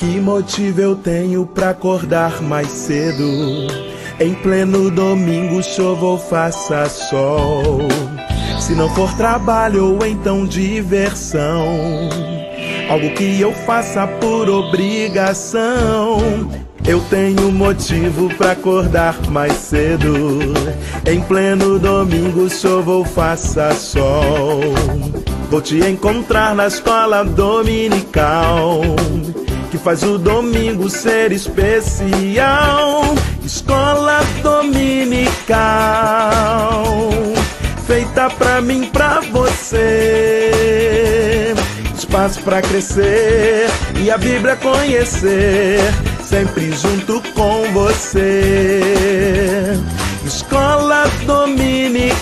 Que motivo eu tenho pra acordar mais cedo? Em pleno domingo, chova ou faça sol. Se não for trabalho ou então diversão, algo que eu faça por obrigação. Eu tenho motivo pra acordar mais cedo. Em pleno domingo, chova ou faça sol. Vou te encontrar na escola dominical, que faz o domingo ser especial. Escola dominical, feita pra mim, pra você. Espaço pra crescer e a Bíblia conhecer, sempre junto com você. Escola dominical,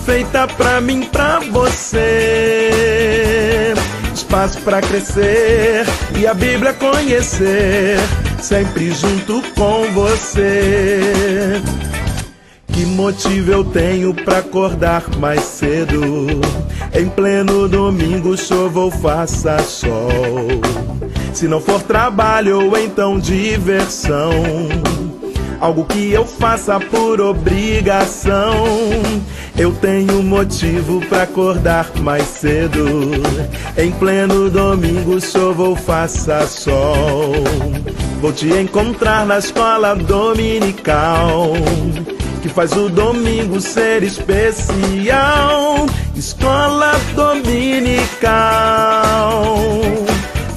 feita pra mim, pra você. Espaço pra crescer e a Bíblia conhecer, sempre junto com você. Que motivo eu tenho pra acordar mais cedo? Em pleno domingo, chova ou faça sol. Se não for trabalho ou então diversão, algo que eu faça por obrigação. Eu tenho motivo pra acordar mais cedo. Em pleno domingo, chova ou faça sol. Vou te encontrar na escola dominical, que faz o domingo ser especial. Escola dominical,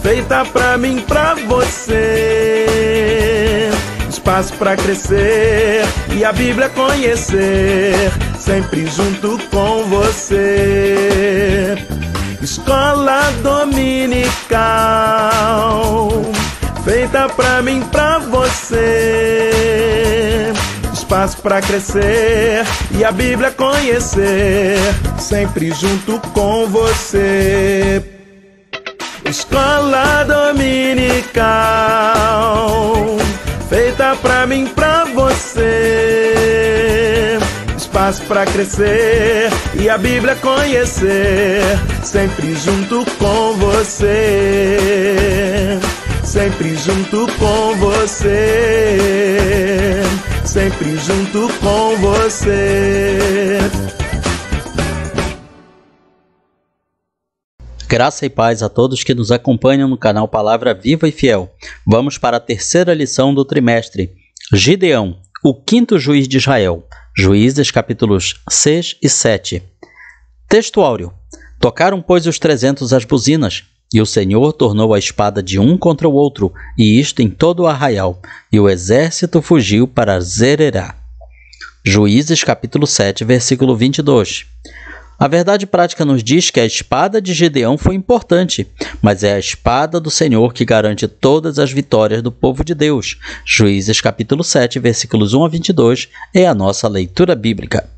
feita pra mim, pra você. Espaço pra crescer e a Bíblia conhecer, sempre junto com você. Escola dominical, feita pra mim, pra você. Espaço pra crescer e a Bíblia conhecer, sempre junto com você. Escola dominical, feita pra mim, pra você. Espaço pra crescer e a Bíblia conhecer, sempre junto com você. Sempre junto com você. Sempre junto com você. Graça e paz a todos que nos acompanham no canal Palavra Viva e Fiel. Vamos para a terceira lição do trimestre. Gideão, o quinto juiz de Israel. Juízes capítulos 6 e 7. Texto áureo. Tocaram, pois, os 300 as buzinas, e o Senhor tornou a espada de um contra o outro, e isto em todo o arraial, e o exército fugiu para Zererá. Juízes capítulo 7, versículo 22. A verdade prática nos diz que a espada de Gideão foi importante, mas é a espada do Senhor que garante todas as vitórias do povo de Deus. Juízes capítulo 7, versículos 1 a 22 é a nossa leitura bíblica.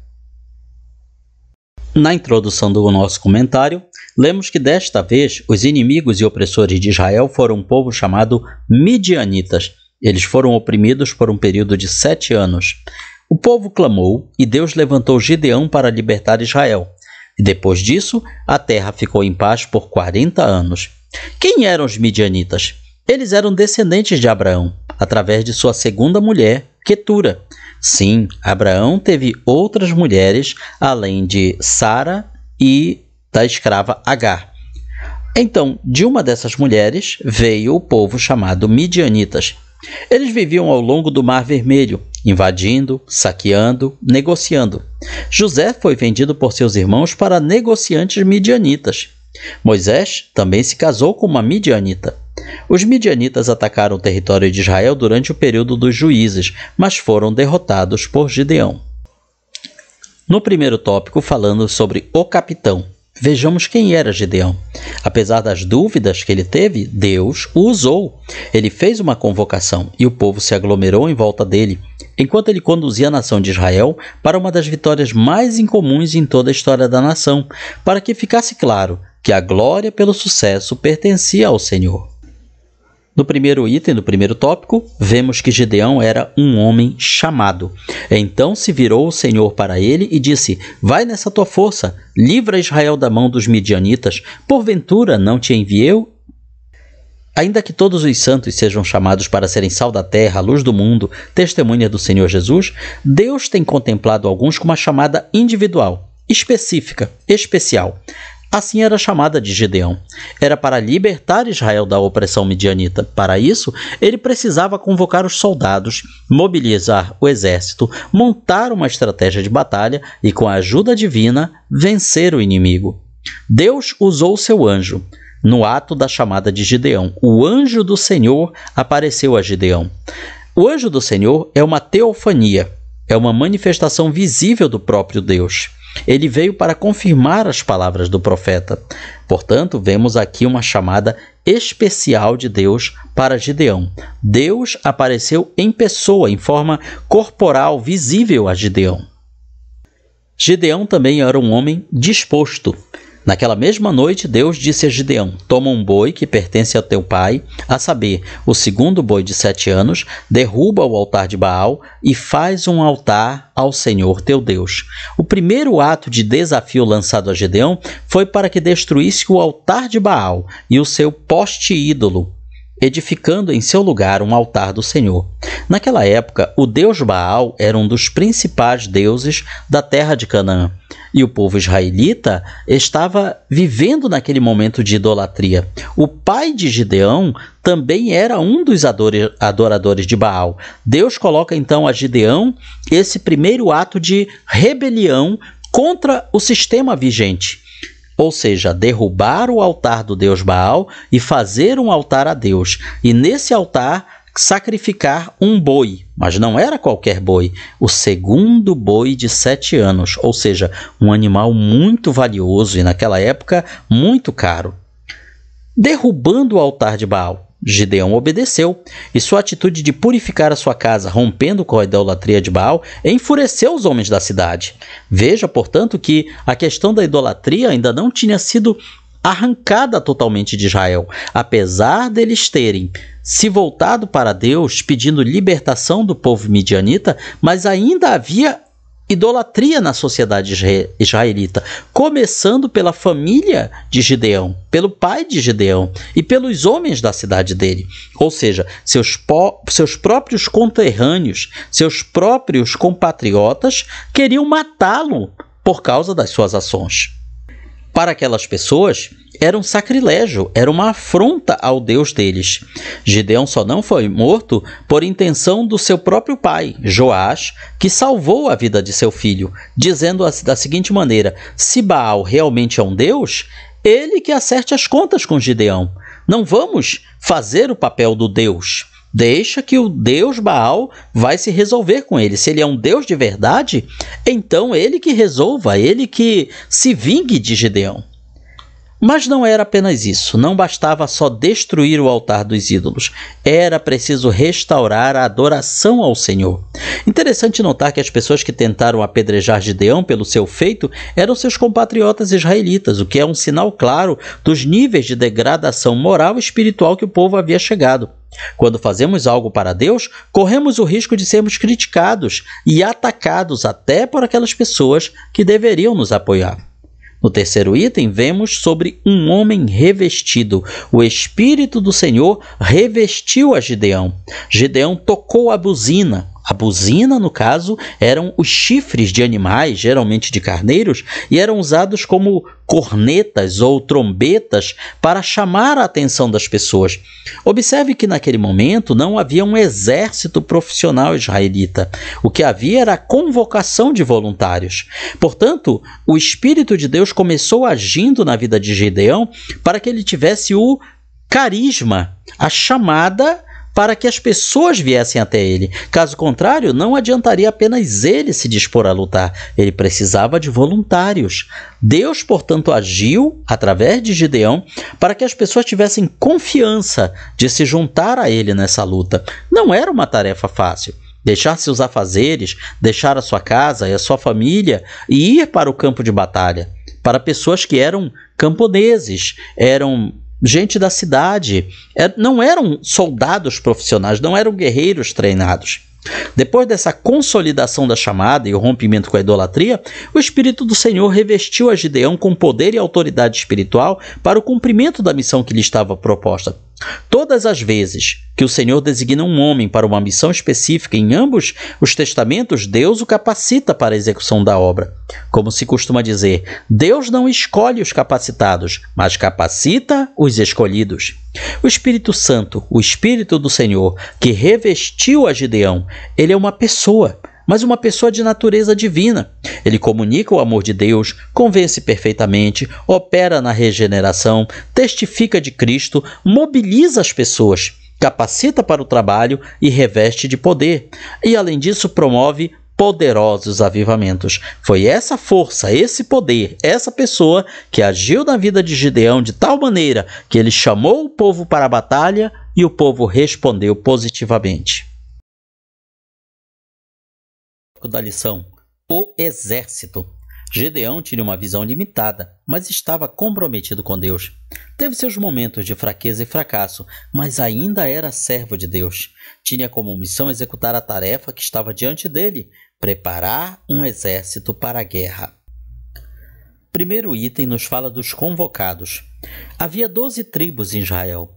Na introdução do nosso comentário, lemos que desta vez os inimigos e opressores de Israel foram um povo chamado Midianitas. Eles foram oprimidos por um período de 7 anos. O povo clamou e Deus levantou Gideão para libertar Israel. E depois disso, a terra ficou em paz por 40 anos. Quem eram os midianitas? Eles eram descendentes de Abraão, através de sua segunda mulher, Quetura. Sim, Abraão teve outras mulheres, além de Sara e da escrava Agar. Então, de uma dessas mulheres veio o povo chamado Midianitas. Eles viviam ao longo do Mar Vermelho, invadindo, saqueando, negociando. José foi vendido por seus irmãos para negociantes midianitas. Moisés também se casou com uma midianita. Os midianitas atacaram o território de Israel durante o período dos juízes, mas foram derrotados por Gideão. No primeiro tópico, falando sobre o capitão, vejamos quem era Gideão. Apesar das dúvidas que ele teve, Deus o usou. Ele fez uma convocação e o povo se aglomerou em volta dele, enquanto ele conduzia a nação de Israel para uma das vitórias mais incomuns em toda a história da nação, para que ficasse claro que a glória pelo sucesso pertencia ao Senhor. No primeiro item do primeiro tópico, vemos que Gideão era um homem chamado. Então se virou o Senhor para ele e disse: vai nessa tua força, livra Israel da mão dos midianitas, porventura não te enviei Ainda que todos os santos sejam chamados para serem sal da terra, luz do mundo, testemunha do Senhor Jesus, Deus tem contemplado alguns com uma chamada individual, específica, especial. Assim era a chamada de Gideão. Era para libertar Israel da opressão midianita. Para isso, ele precisava convocar os soldados, mobilizar o exército, montar uma estratégia de batalha e, com a ajuda divina, vencer o inimigo. Deus usou seu anjo. No ato da chamada de Gideão, o anjo do Senhor apareceu a Gideão. O anjo do Senhor é uma teofania, é uma manifestação visível do próprio Deus. Ele veio para confirmar as palavras do profeta. Portanto, vemos aqui uma chamada especial de Deus para Gideão. Deus apareceu em pessoa, em forma corporal, visível a Gideão. Gideão também era um homem disposto. Naquela mesma noite, Deus disse a Gideão: toma um boi que pertence ao teu pai, a saber, o segundo boi de 7 anos, derruba o altar de Baal e faz um altar ao Senhor teu Deus. O primeiro ato de desafio lançado a Gideão foi para que destruísse o altar de Baal e o seu poste ídolo, edificando em seu lugar um altar do Senhor. Naquela época, o deus Baal era um dos principais deuses da terra de Canaã, e o povo israelita estava vivendo naquele momento de idolatria. O pai de Gideão também era um dos adoradores de Baal. Deus coloca então a Gideão esse primeiro ato de rebelião contra o sistema vigente. Ou seja, derrubar o altar do deus Baal e fazer um altar a Deus. E nesse altar sacrificar um boi, mas não era qualquer boi, o segundo boi de 7 anos, ou seja, um animal muito valioso e naquela época muito caro. Derrubando o altar de Baal, Gideão obedeceu, e sua atitude de purificar a sua casa, rompendo com a idolatria de Baal, enfureceu os homens da cidade. Veja, portanto, que a questão da idolatria ainda não tinha sido arrancada totalmente de Israel, apesar deles terem se voltado para Deus pedindo libertação do povo midianita, mas ainda havia idolatria na sociedade israelita, começando pela família de Gideão, pelo pai de Gideão e pelos homens da cidade dele, ou seja, seus próprios conterrâneos, seus próprios compatriotas queriam matá-lo por causa das suas ações. Para aquelas pessoas, era um sacrilégio, era uma afronta ao Deus deles. Gideão só não foi morto por intenção do seu próprio pai, Joás, que salvou a vida de seu filho, dizendo da seguinte maneira: se Baal realmente é um Deus, ele que acerte as contas com Gideão. Não vamos fazer o papel do Deus. Deixa que o Deus Baal vai se resolver com ele. Se ele é um Deus de verdade, então ele que resolva, ele que se vingue de Gideão. Mas não era apenas isso, não bastava só destruir o altar dos ídolos, era preciso restaurar a adoração ao Senhor. Interessante notar que as pessoas que tentaram apedrejar Gideão pelo seu feito eram seus compatriotas israelitas, o que é um sinal claro dos níveis de degradação moral e espiritual que o povo havia chegado. Quando fazemos algo para Deus, corremos o risco de sermos criticados e atacados até por aquelas pessoas que deveriam nos apoiar. No terceiro item, vemos sobre um homem revestido. O Espírito do Senhor revestiu a Gideão. Gideão tocou a buzina. A buzina, no caso, eram os chifres de animais, geralmente de carneiros, e eram usados como cornetas ou trombetas para chamar a atenção das pessoas. Observe que naquele momento não havia um exército profissional israelita. O que havia era a convocação de voluntários. Portanto, o Espírito de Deus começou agindo na vida de Gideão para que ele tivesse o carisma, a chamada para que as pessoas viessem até ele. Caso contrário, não adiantaria apenas ele se dispor a lutar. Ele precisava de voluntários. Deus, portanto, agiu através de Gideão para que as pessoas tivessem confiança de se juntar a ele nessa luta. Não era uma tarefa fácil. Deixar seus afazeres, deixar a sua casa e a sua família e ir para o campo de batalha. Para pessoas que eram camponeses, eram gente da cidade, não eram soldados profissionais, não eram guerreiros treinados. Depois dessa consolidação da chamada e o rompimento com a idolatria, o Espírito do Senhor revestiu a Gideão com poder e autoridade espiritual para o cumprimento da missão que lhe estava proposta. Todas as vezes que o Senhor designa um homem para uma missão específica em ambos os testamentos, Deus o capacita para a execução da obra. Como se costuma dizer, Deus não escolhe os capacitados, mas capacita os escolhidos. O Espírito Santo, o Espírito do Senhor, que revestiu a Gideão, ele é uma pessoa, mas uma pessoa de natureza divina. Ele comunica o amor de Deus, convence perfeitamente, opera na regeneração, testifica de Cristo, mobiliza as pessoas, capacita para o trabalho e reveste de poder. E, além disso, promove poderosos avivamentos. Foi essa força, esse poder, essa pessoa que agiu na vida de Gideão de tal maneira que ele chamou o povo para a batalha e o povo respondeu positivamente. Da lição: o exército. Gideão tinha uma visão limitada, mas estava comprometido com Deus. Teve seus momentos de fraqueza e fracasso, mas ainda era servo de Deus. Tinha como missão executar a tarefa que estava diante dele: preparar um exército para a guerra. Primeiro item nos fala dos convocados. Havia 12 tribos em Israel.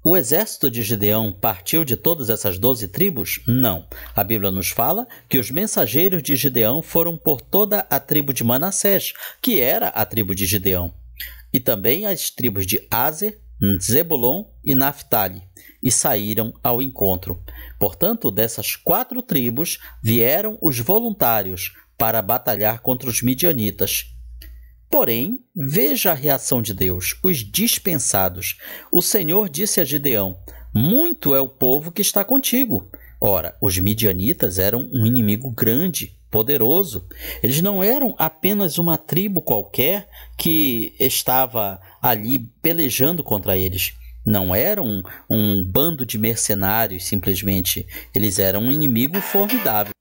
O exército de Gideão partiu de todas essas 12 tribos? Não. A Bíblia nos fala que os mensageiros de Gideão foram por toda a tribo de Manassés, que era a tribo de Gideão, e também as tribos de Aser, Zebulon e Naftali, e saíram ao encontro. Portanto, dessas 4 tribos vieram os voluntários para batalhar contra os midianitas. Porém, veja a reação de Deus, os dispensados. O Senhor disse a Gideão: muito é o povo que está contigo. Ora, os midianitas eram um inimigo grande, poderoso. Eles não eram apenas uma tribo qualquer que estava ali pelejando contra eles. Não eram um bando de mercenários, simplesmente. Eles eram um inimigo formidável.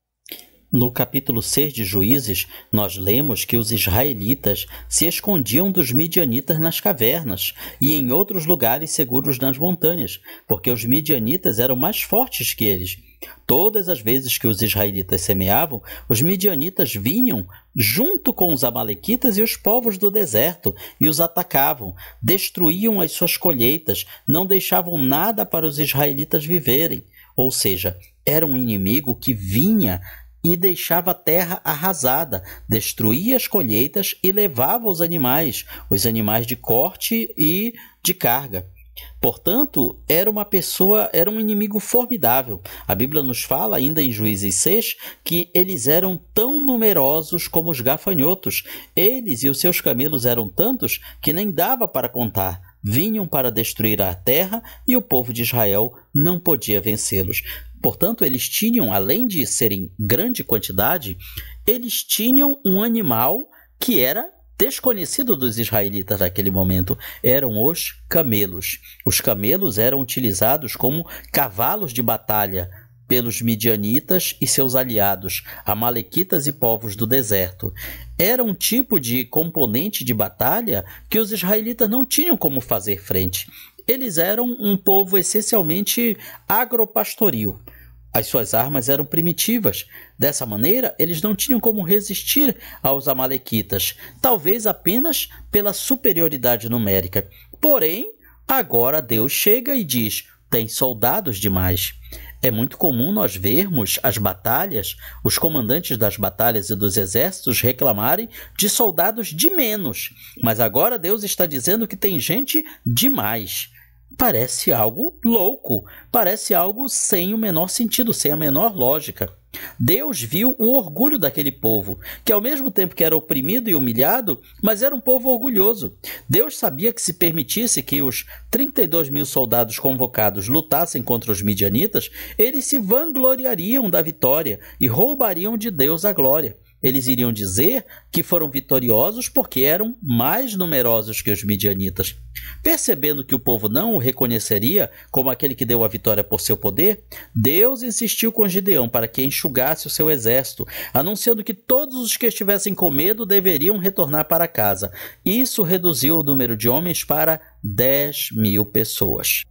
No capítulo 6 de Juízes, nós lemos que os israelitas se escondiam dos midianitas nas cavernas e em outros lugares seguros nas montanhas, porque os midianitas eram mais fortes que eles. Todas as vezes que os israelitas semeavam, os midianitas vinham junto com os amalequitas e os povos do deserto e os atacavam, destruíam as suas colheitas, não deixavam nada para os israelitas viverem. Ou seja, era um inimigo que vinha e deixava a terra arrasada, destruía as colheitas e levava os animais de corte e de carga. Portanto, era um inimigo formidável. A Bíblia nos fala, ainda em Juízes 6, que eles eram tão numerosos como os gafanhotos. Eles e os seus camelos eram tantos que nem dava para contar. Vinham para destruir a terra e o povo de Israel não podia vencê-los. Portanto, eles tinham, além de serem grande quantidade, eles tinham um animal que era desconhecido dos israelitas naquele momento. Eram os camelos. Os camelos eram utilizados como cavalos de batalha pelos midianitas e seus aliados, amalequitas e povos do deserto. Era um tipo de componente de batalha que os israelitas não tinham como fazer frente. Eles eram um povo essencialmente agropastoril. As suas armas eram primitivas. Dessa maneira, eles não tinham como resistir aos amalequitas, talvez apenas pela superioridade numérica. Porém, agora Deus chega e diz: tem soldados demais. É muito comum nós vermos as batalhas, os comandantes das batalhas e dos exércitos reclamarem de soldados de menos. Mas agora Deus está dizendo que tem gente demais. Parece algo louco, parece algo sem o menor sentido, sem a menor lógica. Deus viu o orgulho daquele povo, que ao mesmo tempo que era oprimido e humilhado, mas era um povo orgulhoso. Deus sabia que se permitisse que os 32 mil soldados convocados lutassem contra os midianitas, eles se vangloriariam da vitória e roubariam de Deus a glória. Eles iriam dizer que foram vitoriosos porque eram mais numerosos que os midianitas. Percebendo que o povo não o reconheceria como aquele que deu a vitória por seu poder, Deus insistiu com Gideão para que enxugasse o seu exército, anunciando que todos os que estivessem com medo deveriam retornar para casa. Isso reduziu o número de homens para 10 mil pessoas.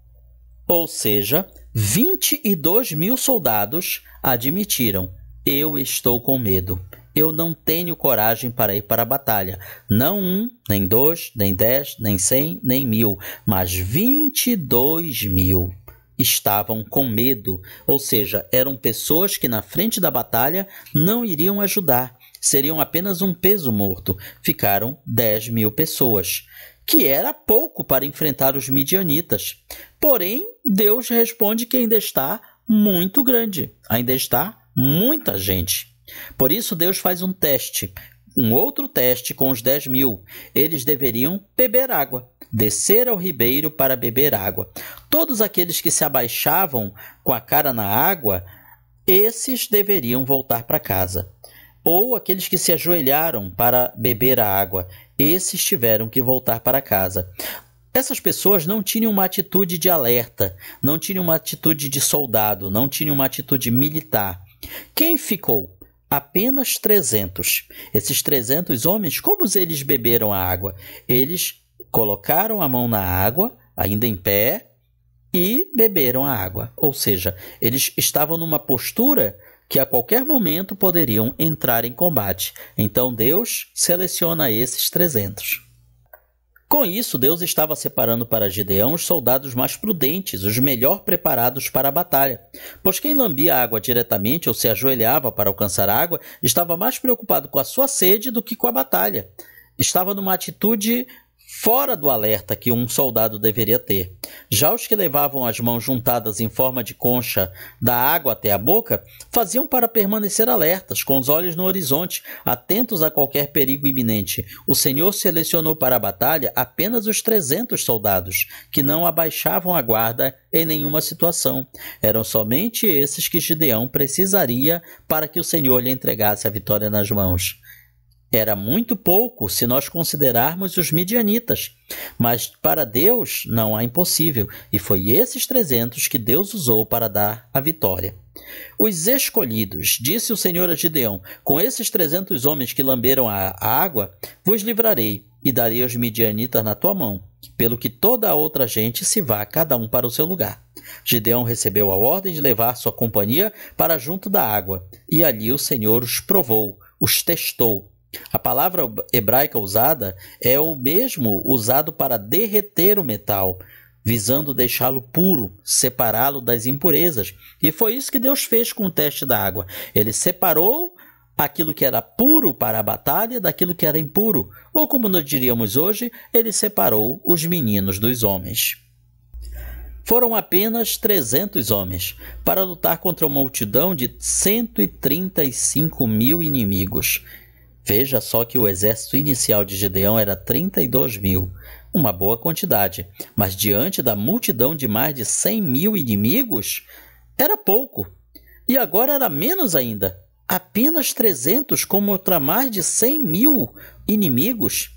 Ou seja, 22 mil soldados admitiram: eu estou com medo. eu não tenho coragem para ir para a batalha. Não 1, nem 2, nem 10, nem 100, nem 1000, mas 22.000 estavam com medo, ou seja, eram pessoas que na frente da batalha não iriam ajudar, seriam apenas um peso morto. Ficaram 10.000 pessoas, que era pouco para enfrentar os midianitas. Porém, Deus responde que ainda está muito grande, ainda está muita gente. Por isso, Deus faz um teste, um outro teste com os 10.000. Eles deveriam beber água, descer ao ribeiro para beber água. Todos aqueles que se abaixavam com a cara na água, esses deveriam voltar para casa. Ou aqueles que se ajoelharam para beber a água, esses tiveram que voltar para casa. Essas pessoas não tinham uma atitude de alerta, não tinham uma atitude de soldado, não tinham uma atitude militar. Quem ficou? Apenas 300. Esses 300 homens, como eles beberam a água? Eles colocaram a mão na água, ainda em pé, e beberam a água. Ou seja, eles estavam numa postura que a qualquer momento poderiam entrar em combate. Então Deus seleciona esses 300. Com isso, Deus estava separando para Gideão os soldados mais prudentes, os melhor preparados para a batalha. Pois quem lambia a água diretamente ou se ajoelhava para alcançar a água estava mais preocupado com a sua sede do que com a batalha. Estava numa atitude fora do alerta que um soldado deveria ter. Já os que levavam as mãos juntadas em forma de concha da água até a boca, faziam para permanecer alertas, com os olhos no horizonte, atentos a qualquer perigo iminente. O Senhor selecionou para a batalha apenas os 300 soldados, que não abaixavam a guarda em nenhuma situação. Eram somente esses que Gideão precisaria para que o Senhor lhe entregasse a vitória nas mãos. Era muito pouco se nós considerarmos os midianitas, mas para Deus não há impossível, e foi esses 300 que Deus usou para dar a vitória. Os escolhidos, disse o Senhor a Gideão, com esses 300 homens que lamberam a água, vos livrarei e darei os midianitas na tua mão, pelo que toda a outra gente se vá, cada um para o seu lugar. Gideão recebeu a ordem de levar sua companhia para junto da água, e ali o Senhor os provou, os testou. A palavra hebraica usada é o mesmo usado para derreter o metal, visando deixá-lo puro, separá-lo das impurezas. E foi isso que Deus fez com o teste da água. Ele separou aquilo que era puro para a batalha daquilo que era impuro. Ou como nós diríamos hoje, ele separou os meninos dos homens. Foram apenas 300 homens para lutar contra uma multidão de 135.000 inimigos. Veja só que o exército inicial de Gideão era 32.000, uma boa quantidade, mas diante da multidão de mais de 100.000 inimigos, era pouco. E agora era menos ainda, apenas 300 contra mais de 100.000 inimigos.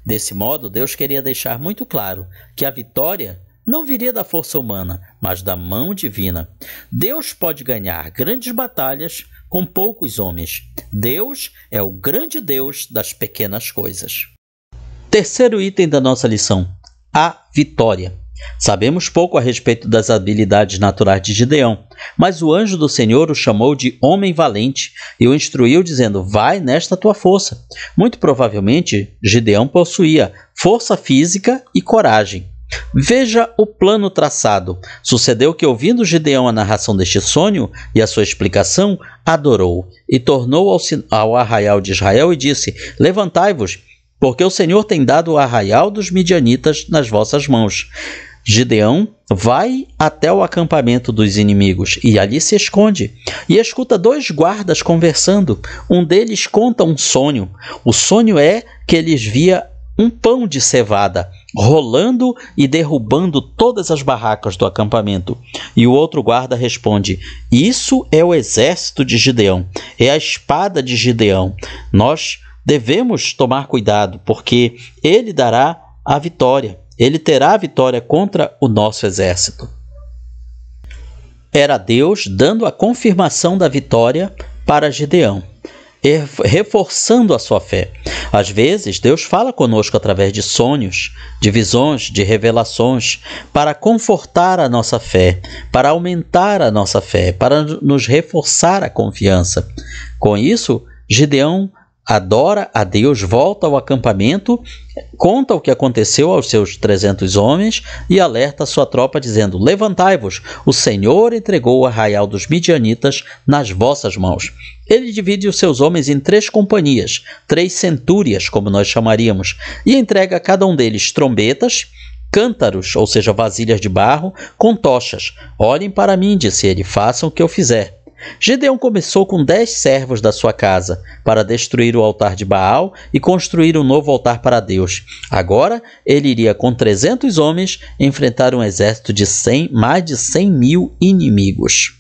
Desse modo, Deus queria deixar muito claro que a vitória não viria da força humana, mas da mão divina. Deus pode ganhar grandes batalhas com poucos homens. Deus é o grande Deus das pequenas coisas. Terceiro item da nossa lição: a vitória. Sabemos pouco a respeito das habilidades naturais de Gideão, mas o anjo do Senhor o chamou de homem valente e o instruiu dizendo: vai nesta tua força. Muito provavelmente, Gideão possuía força física e coragem. Veja o plano traçado. Sucedeu que, ouvindo Gideão a narração deste sonho e a sua explicação, adorou e tornou ao arraial de Israel e disse: levantai-vos, porque o Senhor tem dado o arraial dos midianitas nas vossas mãos. Gideão vai até o acampamento dos inimigos e ali se esconde e escuta 2 guardas conversando. Um deles conta um sonho. O sonho é que eles via um pão de cevada rolando e derrubando todas as barracas do acampamento. E o outro guarda responde: isso é o exército de Gideão, é a espada de Gideão. Nós devemos tomar cuidado, porque ele dará a vitória. Ele terá a vitória contra o nosso exército. Era Deus dando a confirmação da vitória para Gideão, reforçando a sua fé. Às vezes, Deus fala conosco através de sonhos, de visões, de revelações, para confortar a nossa fé, para aumentar a nossa fé, para nos reforçar a confiança. Com isso, Gideão adora a Deus, volta ao acampamento, conta o que aconteceu aos seus 300 homens e alerta a sua tropa dizendo: levantai-vos, o Senhor entregou o arraial dos midianitas nas vossas mãos. Ele divide os seus homens em 3 companhias, 3 centúrias, como nós chamaríamos, e entrega a cada um deles trombetas, cântaros, ou seja, vasilhas de barro, com tochas. Olhem para mim, disse ele, façam o que eu fizer. Gideão começou com 10 servos da sua casa para destruir o altar de Baal e construir um novo altar para Deus. Agora ele iria com 300 homens enfrentar um exército de mais de 100 mil inimigos.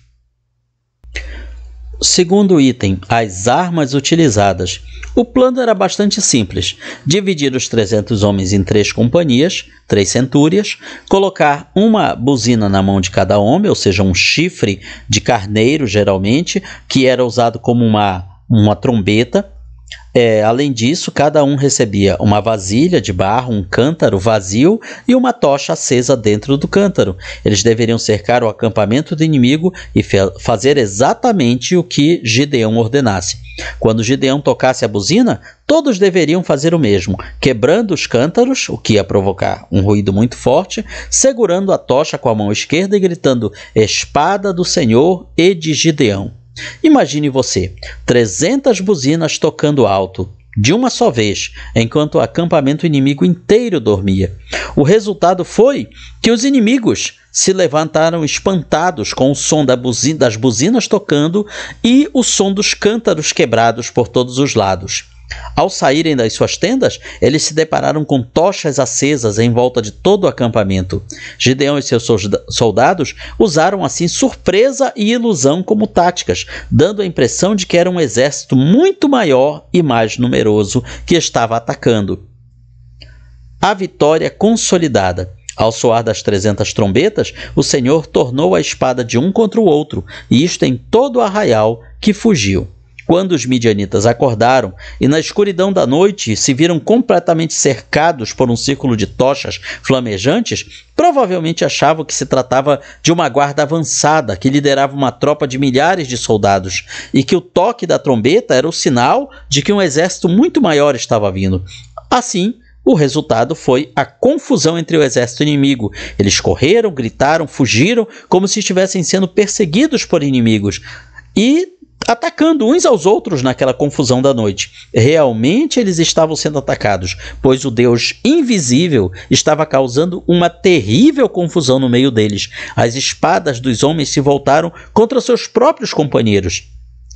Segundo item, as armas utilizadas. O plano era bastante simples: dividir os 300 homens em 3 companhias, 3 centúrias, colocar uma buzina na mão de cada homem, ou seja, um chifre de carneiro, geralmente, que era usado como uma trombeta. Além disso, cada um recebia uma vasilha de barro, um cântaro vazio e uma tocha acesa dentro do cântaro. Eles deveriam cercar o acampamento do inimigo e fazer exatamente o que Gideão ordenasse. Quando Gideão tocasse a buzina, todos deveriam fazer o mesmo, quebrando os cântaros, o que ia provocar um ruído muito forte, segurando a tocha com a mão esquerda e gritando: espada do Senhor e de Gideão. Imagine você, 300 buzinas tocando alto, de uma só vez, enquanto o acampamento inimigo inteiro dormia. O resultado foi que os inimigos se levantaram espantados com o som das buzinas tocando e o som dos cântaros quebrados por todos os lados. Ao saírem das suas tendas, eles se depararam com tochas acesas em volta de todo o acampamento. Gideão e seus soldados usaram assim surpresa e ilusão como táticas, dando a impressão de que era um exército muito maior e mais numeroso que estava atacando. A vitória consolidada. Ao soar das 300 trombetas, o Senhor tornou a espada de um contra o outro, e isto em todo o arraial que fugiu. Quando os midianitas acordaram e na escuridão da noite se viram completamente cercados por um círculo de tochas flamejantes, provavelmente achavam que se tratava de uma guarda avançada que liderava uma tropa de milhares de soldados e que o toque da trombeta era o sinal de que um exército muito maior estava vindo. Assim, o resultado foi a confusão entre o exército inimigo. Eles correram, gritaram, fugiram como se estivessem sendo perseguidos por inimigos e atacando uns aos outros naquela confusão da noite. Realmente eles estavam sendo atacados, pois o Deus invisível estava causando uma terrível confusão no meio deles. As espadas dos homens se voltaram contra seus próprios companheiros,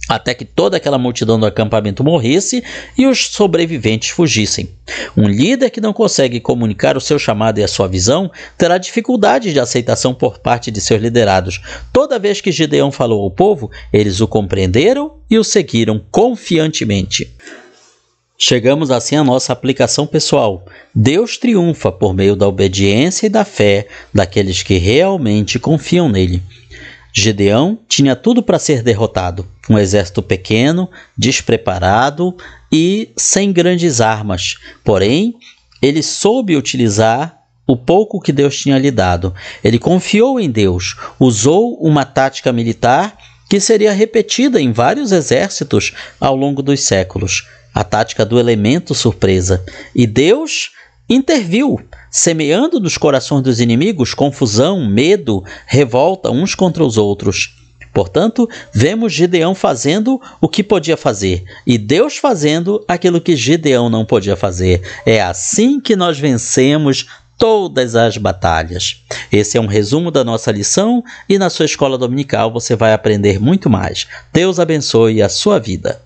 até que toda aquela multidão do acampamento morresse e os sobreviventes fugissem. Um líder que não consegue comunicar o seu chamado e a sua visão terá dificuldades de aceitação por parte de seus liderados. Toda vez que Gideão falou ao povo, eles o compreenderam e o seguiram confiantemente. Chegamos assim à nossa aplicação pessoal. Deus triunfa por meio da obediência e da fé daqueles que realmente confiam nele. Gideão tinha tudo para ser derrotado. Um exército pequeno, despreparado e sem grandes armas. Porém, ele soube utilizar o pouco que Deus tinha lhe dado. Ele confiou em Deus, usou uma tática militar que seria repetida em vários exércitos ao longo dos séculos. A tática do elemento surpresa. E Deus interviu, semeando nos corações dos inimigos confusão, medo, revolta uns contra os outros. Portanto, vemos Gideão fazendo o que podia fazer e Deus fazendo aquilo que Gideão não podia fazer. É assim que nós vencemos todas as batalhas. Esse é um resumo da nossa lição e na sua escola dominical você vai aprender muito mais. Deus abençoe a sua vida.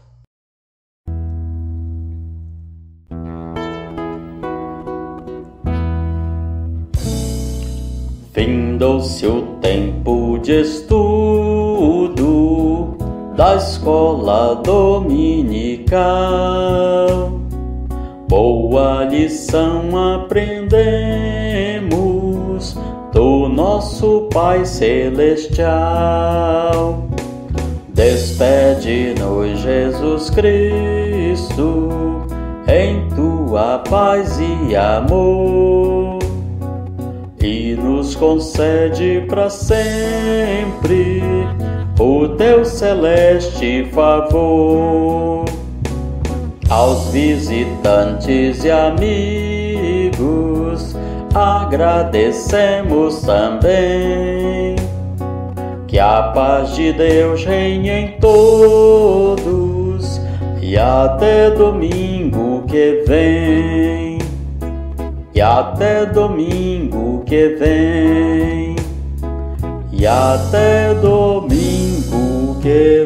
Findou-se o tempo de estudo da escola dominical. Boa lição aprendemos do nosso Pai Celestial. Despede-nos, Jesus Cristo, em tua paz e amor, e nos concede para sempre o teu celeste favor. Aos visitantes e amigos agradecemos também. Que a paz de Deus reine em todos e até domingo que vem. E até domingo que vem. E até domingo que